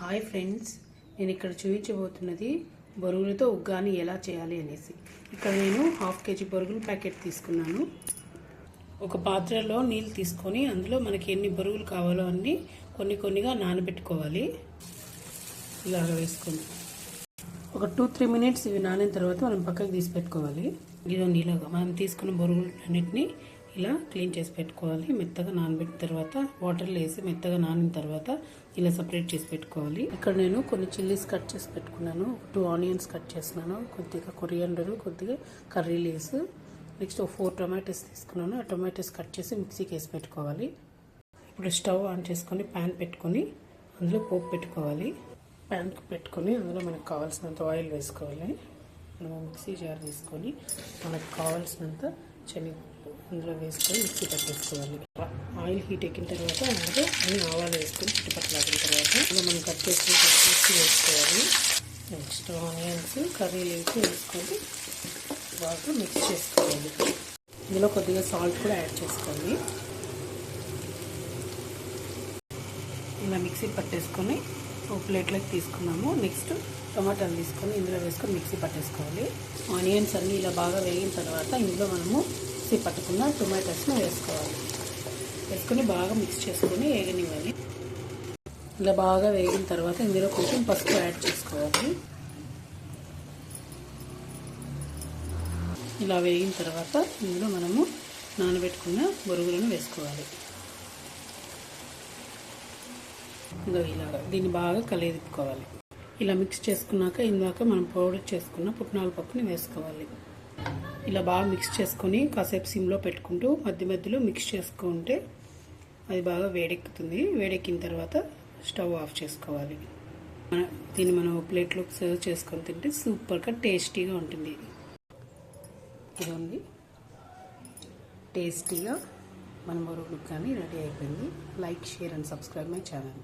Hi friends, నేను ఇక్కడ చూపించబోతున్నది బొరుగులతో ఉగ్గాని ఎలా చేయాలి అనేసి. ఇక్కడ నేను 1/2 kg బొరుగుల ప్యాకెట్ తీసుకున్నాను. ఒక పాత్రలో నీళ్ళు తీసుకొని అందులో మనకి ఎన్ని బొరుగులు కావాలో అన్ని కొన్నిగా నానబెట్టుకోవాలి. ఇలాగ వేసుకొని ఒక 2-3 మినిట్స్ ఇవి నానిన తర్వాత మనం పక్కకు తీసి పెట్టుకోవాలి. ఇదండి, ఇలాగా మనం తీసుకున్న బొరుగులు అన్నిటిని ఇలా క్లీన్ చేసి పెట్టుకోవాలి. మెత్తగా నానబెట్టిన తర్వాత వాటర్లో వేసి మెత్తగా నానిన తర్వాత ఇలా సపరేట్ చేసి పెట్టుకోవాలి. ఇక్కడ నేను కొన్ని చిల్లీస్ కట్ చేసి పెట్టుకున్నాను, 2 ఆనియన్స్ కట్ చేసినాను, కొద్దిగా కొరియాండర్, కొద్దిగా కర్రీ లీవ్స్, నెక్స్ట్ 4 టొమాటోస్ తీసుకున్నాను. ఆ టొమాటోస్ కట్ చేసి మిక్సీకి వేసి పెట్టుకోవాలి. ఇప్పుడు స్టవ్ ఆన్ చేసుకొని ప్యాన్ పెట్టుకొని అందులో పోపు పెట్టుకోవాలి. ప్యాన్ పెట్టుకొని అందులో మనకు కావాల్సినంత ఆయిల్ వేసుకోవాలి. మనం మిక్సీ జార్ తీసుకొని మనకు కావాల్సినంత శనగ అందులో వేసుకొని మిక్సీ పట్టేసుకోవాలి. ఆయిల్ హీట్ ఎక్కిన తర్వాత అందులో అన్ని ఆవాలు వేసుకొని చుట్టుపక్కలాగిన తర్వాత అందులో మనం కట్ చేసుకుని మిక్సీ వేసుకోవాలి. నెక్స్ట్ ఆనియన్స్, కర్రీ లీవ్స్ వేసుకొని బాగా మిక్స్ చేసుకోవాలి. ఇందులో కొద్దిగా సాల్ట్ కూడా యాడ్ చేసుకోవాలి. ఇలా మిక్సీ పట్టేసుకొని ఒక ప్లేట్లోకి తీసుకున్నాము. నెక్స్ట్ టమాటాలు తీసుకొని ఇందులో వేసుకొని మిక్సీ పట్టేసుకోవాలి. ఆనియన్స్ అన్నీ ఇలా బాగా వేగిన తర్వాత ఇందులో మనము మిక్సీ పట్టుకున్న టొమాటోస్ని వేసుకోవాలి. వేసుకొని బాగా మిక్స్ చేసుకొని వేగనివ్వాలి. ఇలా బాగా వేగిన తర్వాత ఇందులో కొంచెం పసుపు యాడ్ చేసుకోవాలి. ఇలా వేగిన తర్వాత ఇందులో మనము నానబెట్టుకున్న బొరుగులను వేసుకోవాలి. ఇలాగా దీన్ని బాగా కలిదిప్పుకోవాలి. ఇలా మిక్స్ చేసుకున్నాక ఇందాక మనం పౌడర్ చేసుకున్న పుట్నాల పప్పుని వేసుకోవాలి. ఇలా బాగా మిక్స్ చేసుకొని కాసేపు సిమ్లో పెట్టుకుంటూ మధ్యలో మిక్స్ చేసుకుంటే అది బాగా వేడెక్కుతుంది. వేడెక్కిన తర్వాత స్టవ్ ఆఫ్ చేసుకోవాలి. దీన్ని మనం ప్లేట్లోకి సర్వ్ చేసుకొని తింటే సూపర్గా టేస్టీగా ఉంటుంది. ఇదండి, టేస్టీగా మన బొరుగులు కానీ రెడీ అయిపోయింది. Like, share and subscribe my channel.